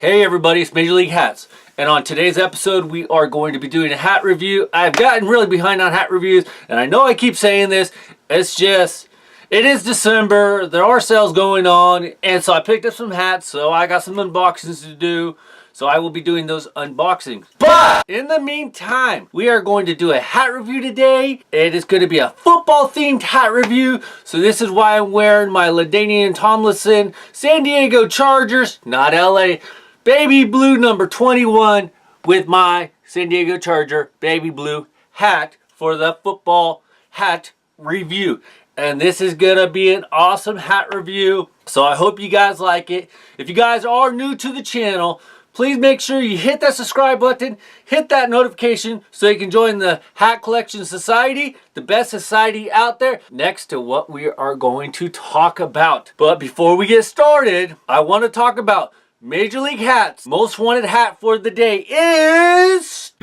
Hey everybody, it's Major League Hats, and on today's episode we are going to be doing a hat review. I've gotten really behind on hat reviews, and I know I keep saying this, it is December, there are sales going on, and so I picked up some hats, so I got some unboxings to do, so I will be doing those unboxings. But in the meantime, we are going to do a hat review today. It is going to be a football themed hat review, so this is why I'm wearing my LaDainian Tomlinson San Diego Chargers, not LA, baby blue number 21 with my San Diego Charger baby blue hat for the football hat review. And this is gonna be an awesome hat review, so I hope you guys like it. If you guys are new to the channel, please make sure you hit that subscribe button, hit that notification so you can join the Hat Collection Society, the best society out there, next to what we are going to talk about. But before we get started, I want to talk about Major League Hats. Most wanted hat for the day is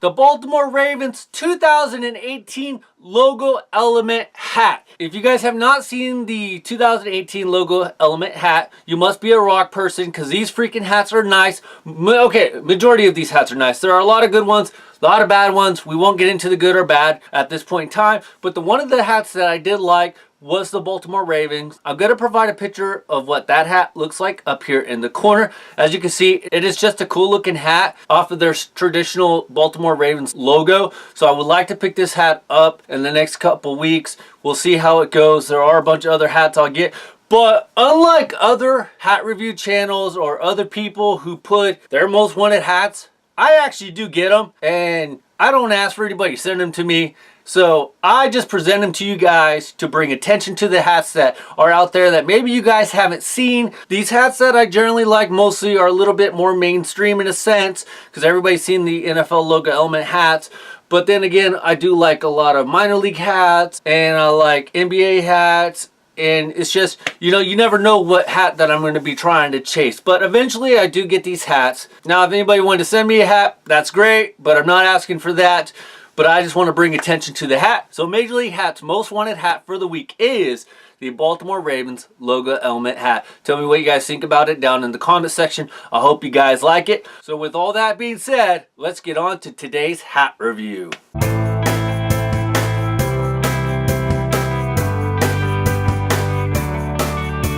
the Baltimore Ravens 2018 logo element hat. If you guys have not seen the 2018 logo element hat, you must be a rock person, because these freaking hats are nice. Okay, majority of these hats are nice. There are a lot of good ones, a lot of bad ones. We won't get into the good or bad at this point in time, but the one of the hats that I did like was the Baltimore Ravens. I'm going to provide a picture of what that hat looks like up here in the corner. As you can see, it is just a cool looking hat off of their traditional Baltimore Ravens logo. So I would like to pick this hat up in the next couple weeks. We'll see how it goes. There are a bunch of other hats I'll get. But unlike other hat review channels or other people who put their most wanted hats, I actually do get them. And I don't ask for anybody to send them to me. So I just present them to you guys to bring attention to the hats that are out there that maybe you guys haven't seen. These hats that I generally like mostly are a little bit more mainstream in a sense, because everybody's seen the NFL logo element hats. But then again, I do like a lot of minor league hats, and I like NBA hats. And it's just, you know, you never know what hat that I'm going to be trying to chase. But eventually I do get these hats. Now, if anybody wanted to send me a hat, that's great, but I'm not asking for that. But I just want to bring attention to the hat. So Major League Hat's most wanted hat for the week is the Baltimore Ravens logo element hat. Tell me what you guys think about it down in the comment section. I hope you guys like it. So with all that being said, let's get on to today's hat review.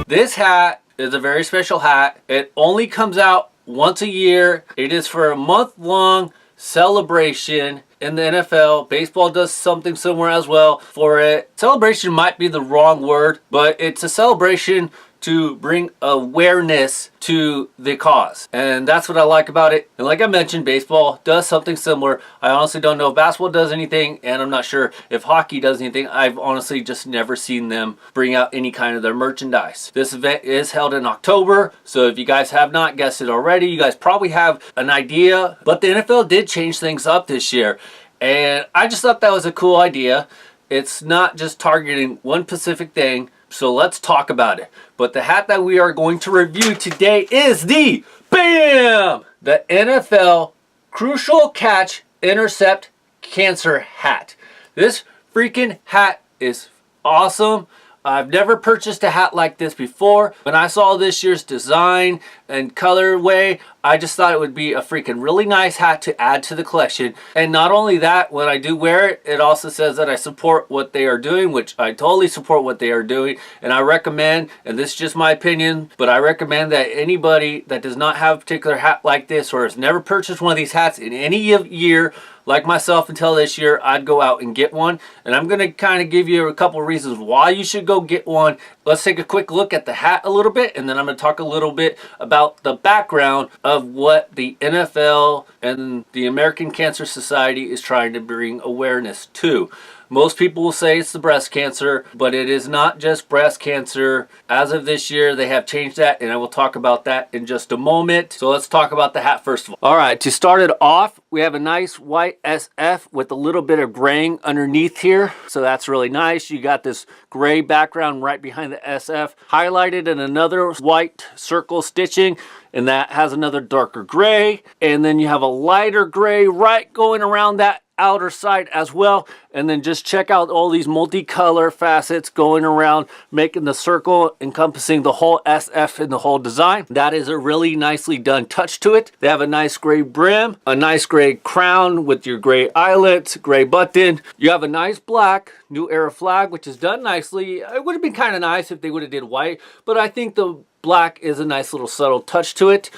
This hat is a very special hat. It only comes out once a year. It is for a month-long celebration in the NFL. Baseball does something similar as well for it. Celebration might be the wrong word, but it's a celebration to bring awareness to the cause. And that's what I like about it. And like I mentioned, baseball does something similar. I honestly don't know if basketball does anything, and I'm not sure if hockey does anything. I've honestly just never seen them bring out any kind of their merchandise. This event is held in October, so if you guys have not guessed it already, you guys probably have an idea. But the NFL did change things up this year, and I just thought that was a cool idea. It's not just targeting one specific thing. So let's talk about it. But the hat that we are going to review today is the BAM! The NFL Crucial Catch Intercept Cancer Hat. This freaking hat is awesome. I've never purchased a hat like this before. When I saw this year's design and colorway, I just thought it would be a freaking really nice hat to add to the collection. And not only that, when I do wear it, it also says that I support what they are doing, which I totally support what they are doing. And I recommend, and this is just my opinion, but I recommend that anybody that does not have a particular hat like this or has never purchased one of these hats in any year, like myself until this year, I'd go out and get one. And I'm going to kind of give you a couple of reasons why you should go get one. Let's take a quick look at the hat a little bit, and then I'm going to talk a little bit about the background of what the NFL and the American Cancer Society is trying to bring awareness to. Most people will say it's the breast cancer, but it is not just breast cancer. As of this year, they have changed that, and I will talk about that in just a moment. So let's talk about the hat first of all. All right, to start it off, we have a nice white SF with a little bit of graying underneath here. So that's really nice. You got this gray background right behind the SF, highlighted in another white circle stitching, and that has another darker gray. And then you have a lighter gray right going around that outer side as well. And then just check out all these multicolor facets going around, making the circle encompassing the whole SF in the whole design. That is a really nicely done touch to it. They have a nice gray brim, a nice gray crown with your gray eyelets, gray button. You have a nice black New Era flag, which is done nicely. It would have been kind of nice if they would have did white, but I think the black is a nice little subtle touch to it.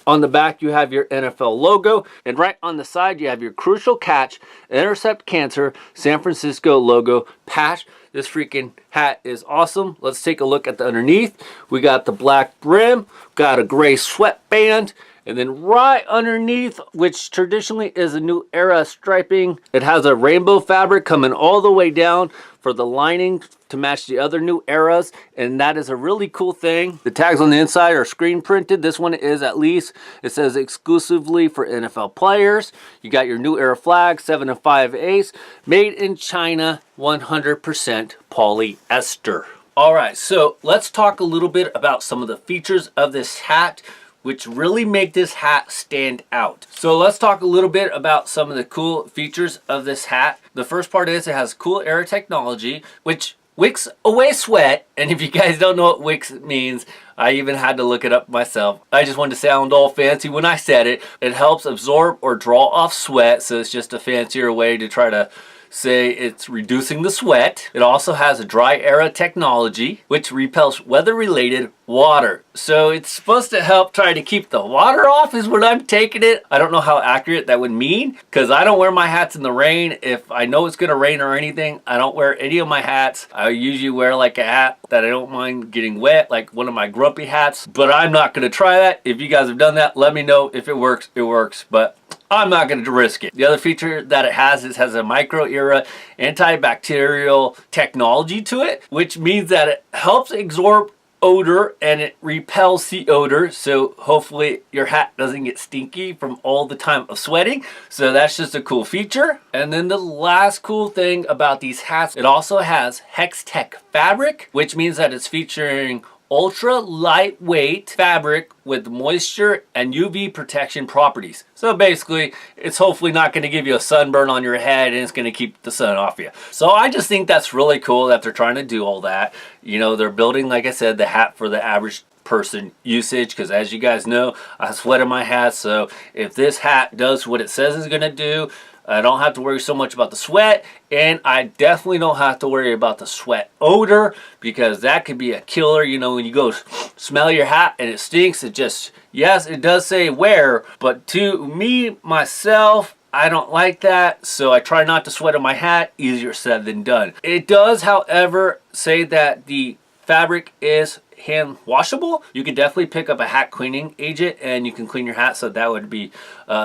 On the back, you have your NFL logo, and right on the side, you have your Crucial Catch, Intercept Cancer, San Francisco logo patch. This freaking hat is awesome. Let's take a look at the underneath. We got the black brim, got a gray sweatband, and then right underneath, which traditionally is a New Era striping, it has a rainbow fabric coming all the way down for the lining to match the other New Eras, and that is a really cool thing. The tags on the inside are screen printed. This one is at least, it says exclusively for NFL players. You got your New Era flag, 7 5/8, made in China, 100% polyester. All right, so let's talk a little bit about some of the features of this hat, which really make this hat stand out. So let's talk a little bit about some of the cool features of this hat. The first part is it has cool air technology, which wicks away sweat. And if you guys don't know what wicks means, I even had to look it up myself. I just wanted to sound all fancy when I said it. It helps absorb or draw off sweat, so it's just a fancier way to try to say it's reducing the sweat. It also has a dry era technology, which repels weather-related water. So it's supposed to help try to keep the water off is what I'm taking it. I don't know how accurate that would mean, because I don't wear my hats in the rain. If I know it's gonna rain or anything, I don't wear any of my hats. I usually wear like a hat that I don't mind getting wet, like one of my grumpy hats, but I'm not gonna try that. If you guys have done that, let me know. If it works, it works, but I'm not going to risk it. The other feature that it has is has a micro-era antibacterial technology to it, which means that it helps absorb odor and it repels the odor, so hopefully your hat doesn't get stinky from all the time of sweating. So that's just a cool feature. And then the last cool thing about these hats, it also has Hex Tech fabric, which means that it's featuring ultra lightweight fabric with moisture and UV protection properties. So basically, it's hopefully not going to give you a sunburn on your head, and it's going to keep the sun off you. So I just think that's really cool that they're trying to do all that. You know, they're building, like I said, the hat for the average person usage, because as you guys know, I sweat in my hat. So if this hat does what it says it's going to do, I don't have to worry so much about the sweat, and I definitely don't have to worry about the sweat odor, because that could be a killer. You know, when you go smell your hat and it stinks, it just, yes, it does say wear, but to me, myself, I don't like that, so I try not to sweat on my hat. Easier said than done. It does, however, say that the fabric is hand washable. You can definitely pick up a hat cleaning agent and you can clean your hat, so that would be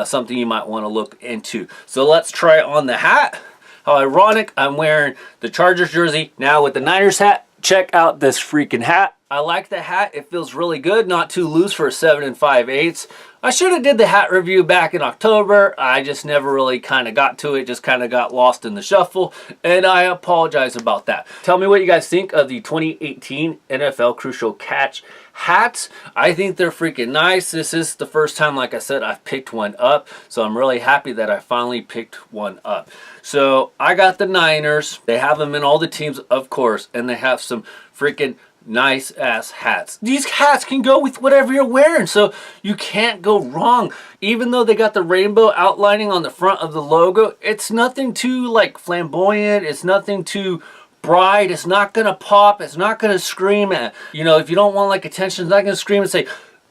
something you might want to look into. So let's try on the hat. How ironic, I'm wearing the Chargers jersey now with the Niners hat. Check out this freaking hat. I like the hat. It feels really good, not too loose for a 7 5/8. I should have did the hat review back in October. I just never really kind of got to it, just kind of got lost in the shuffle, and I apologize about that. Tell me what you guys think of the 2018 NFL Crucial Catch hats. I think they're freaking nice. This is the first time, like I said, I've picked one up, so I'm really happy that I finally picked one up. So I got the Niners. They have them in all the teams, of course, and they have some freaking nice ass hats. These hats can go with whatever you're wearing, so you can't go wrong. Even though they got the rainbow outlining on the front of the logo, it's nothing too like flamboyant, it's nothing too bright, it's not gonna pop, it's not gonna scream at, you know, if you don't want like attention, it's not gonna scream and say,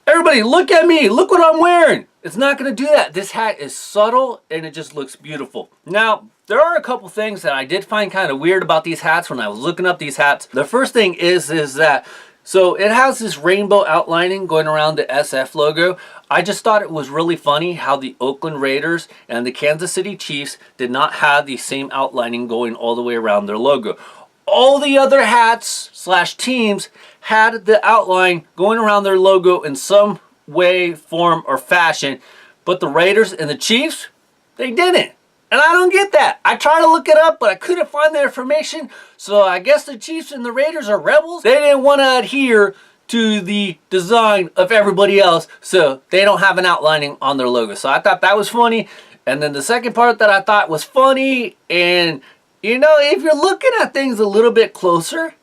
everybody look at me, look what I'm wearing. It's not gonna do that. This hat is subtle and it just looks beautiful. Now, there are a couple things that I did find kind of weird about these hats when I was looking up these hats. The first thing is that, so it has this rainbow outlining going around the SF logo. I just thought it was really funny how the Oakland Raiders and the Kansas City Chiefs did not have the same outlining going all the way around their logo. All the other hats slash teams had the outline going around their logo in some way, form, or fashion, but the Raiders and the Chiefs, they didn't. And I don't get that. I tried to look it up, but I couldn't find the information. So I guess the Chiefs and the Raiders are rebels. They didn't want to adhere to the design of everybody else, so they don't have an outlining on their logo. So I thought that was funny. And then the second part that I thought was funny, and you know, if you're looking at things a little bit closer,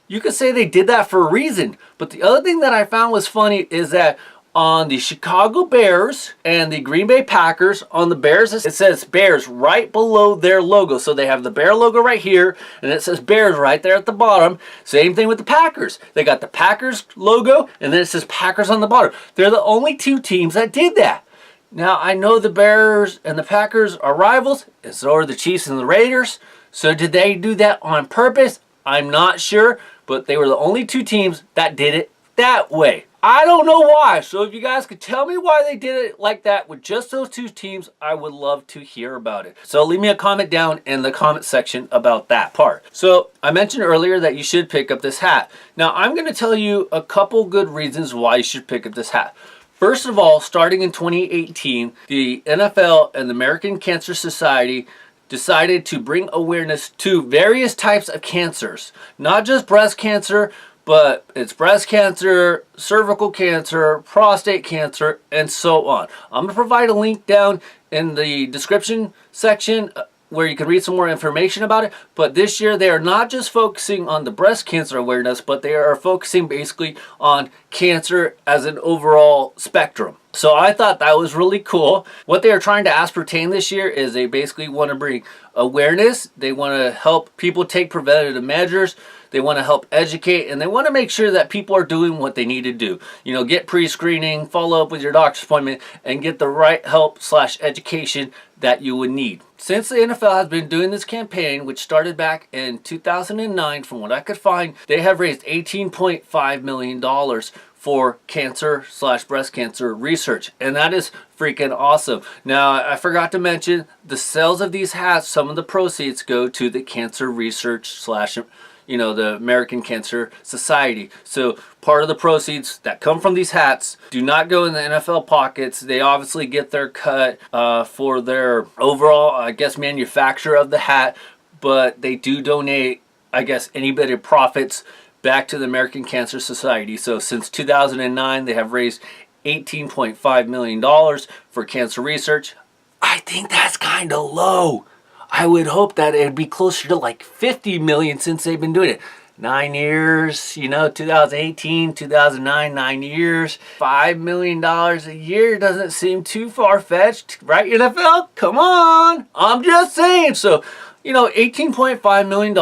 you could say they did that for a reason. But the other thing that I found was funny is that on the Chicago Bears and the Green Bay Packers, on the Bears, it says Bears right below their logo. So they have the Bear logo right here, and it says Bears right there at the bottom. Same thing with the Packers. They got the Packers logo, and then it says Packers on the bottom. They're the only two teams that did that. Now, I know the Bears and the Packers are rivals, and so are the Chiefs and the Raiders. So did they do that on purpose? I'm not sure, but they were the only two teams that did it that way. I don't know why, so if you guys could tell me why they did it like that with just those two teams, I would love to hear about it. So leave me a comment down in the comment section about that part. So I mentioned earlier that you should pick up this hat. Now I'm going to tell you a couple good reasons why you should pick up this hat. First of all, starting in 2018, the NFL and the American Cancer Society decided to bring awareness to various types of cancers. Not just breast cancer, but it's breast cancer, cervical cancer, prostate cancer, and so on. I'm going to provide a link down in the description section where you can read some more information about it. But this year they are not just focusing on the breast cancer awareness, but they are focusing basically on cancer as an overall spectrum. So I thought that was really cool. What they are trying to ascertain this year is they basically want to bring awareness. They want to help people take preventative measures. They want to help educate, and they want to make sure that people are doing what they need to do. You know, get pre-screening, follow up with your doctor's appointment, and get the right help/education that you would need. Since the NFL has been doing this campaign, which started back in 2009, from what I could find, they have raised $18.5 million for cancer/breast cancer research, and that is freaking awesome. Now, I forgot to mention the sales of these hats. Some of the proceeds go to the cancer research the American Cancer Society. So part of the proceeds that come from these hats do not go in the NFL pockets. They obviously get their cut for their overall, I guess, manufacture of the hat, but they do donate, I guess, any bit of profits back to the American Cancer Society. So since 2009, they have raised $18.5 million for cancer research. I think that's kind of low. I would hope that it'd be closer to like 50 million since they've been doing it. 9 years, 2018, 2009, 9 years. $5 million a year doesn't seem too far-fetched, right, NFL? Come on! I'm just saying. So, $18.5 million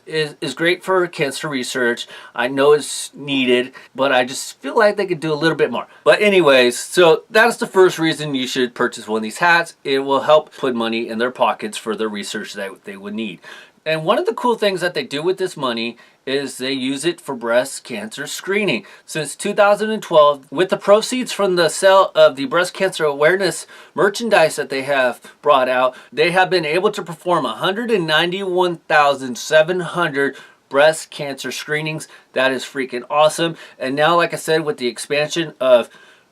is great for cancer research. I know it's needed, but I just feel like they could do a little bit more. But anyways, so that's the first reason you should purchase one of these hats. It will help put money in their pockets for the research that they would need. And one of the cool things that they do with this money is they use it for breast cancer screening. Since 2012, with the proceeds from the sale of the breast cancer awareness merchandise that they have brought out, they have been able to perform 191,700 breast cancer screenings. That is freaking awesome. And now, like I said, with the expansion of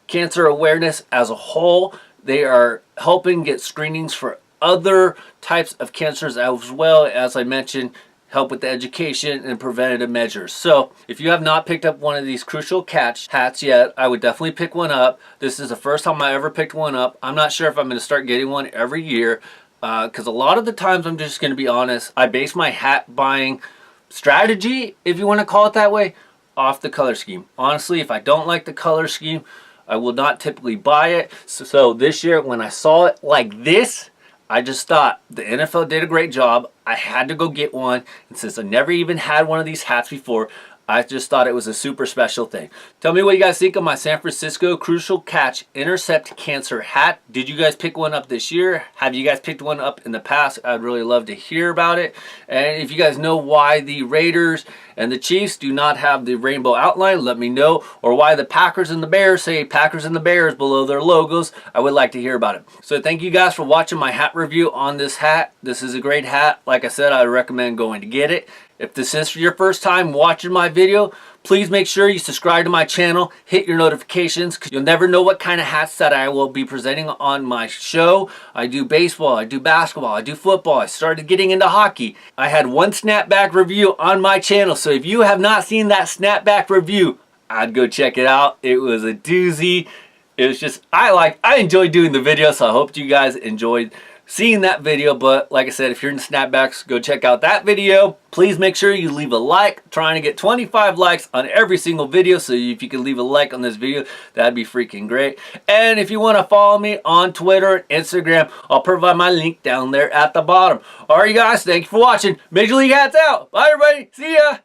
cancer awareness as a whole, they are helping get screenings for other types of cancers, as well as I mentioned, help with the education and preventative measures. So if you have not picked up one of these Crucial Catch hats yet, I would definitely pick one up. This is the first time I ever picked one up. I'm not sure if I'm going to start getting one every year, because a lot of the times, I'm just going to be honest, I base my hat buying strategy, if you want to call it that way, off the color scheme. Honestly, if I don't like the color scheme, I will not typically buy it. So this year, when I saw it like this, I just thought the NFL did a great job. I had to go get one. And since I never even had one of these hats before, I just thought it was a super special thing. Tell me what you guys think of my San Francisco Crucial Catch Intercept Cancer hat. Did you guys pick one up this year? Have you guys picked one up in the past? I'd really love to hear about it. And if you guys know why the Raiders and the Chiefs do not have the rainbow outline, let me know. Or why the Packers and the Bears say Packers and the Bears below their logos. I would like to hear about it. So thank you guys for watching my hat review on this hat. This is a great hat. Like I said, I recommend going to get it. If this is your first time watching my video, please make sure you subscribe to my channel, hit your notifications, because you'll never know what kind of hats that I will be presenting on my show. I do baseball, I do basketball, I do football. I started getting into hockey. I had one snapback review on my channel, so if you have not seen that snapback review, I'd go check it out. It was a doozy. It was just, I enjoyed doing the video, so I hope you guys enjoyed seeing that video. But like I said, if you're in snapbacks, go check out that video. Please make sure you leave a like. Trying to get 25 likes on every single video, so if you can leave a like on this video, that'd be freaking great. And if you want to follow me on Twitter and Instagram, I'll provide my link down there at the bottom. Alright, you guys, thank you for watching. Major League Hats out. Bye, everybody. See ya.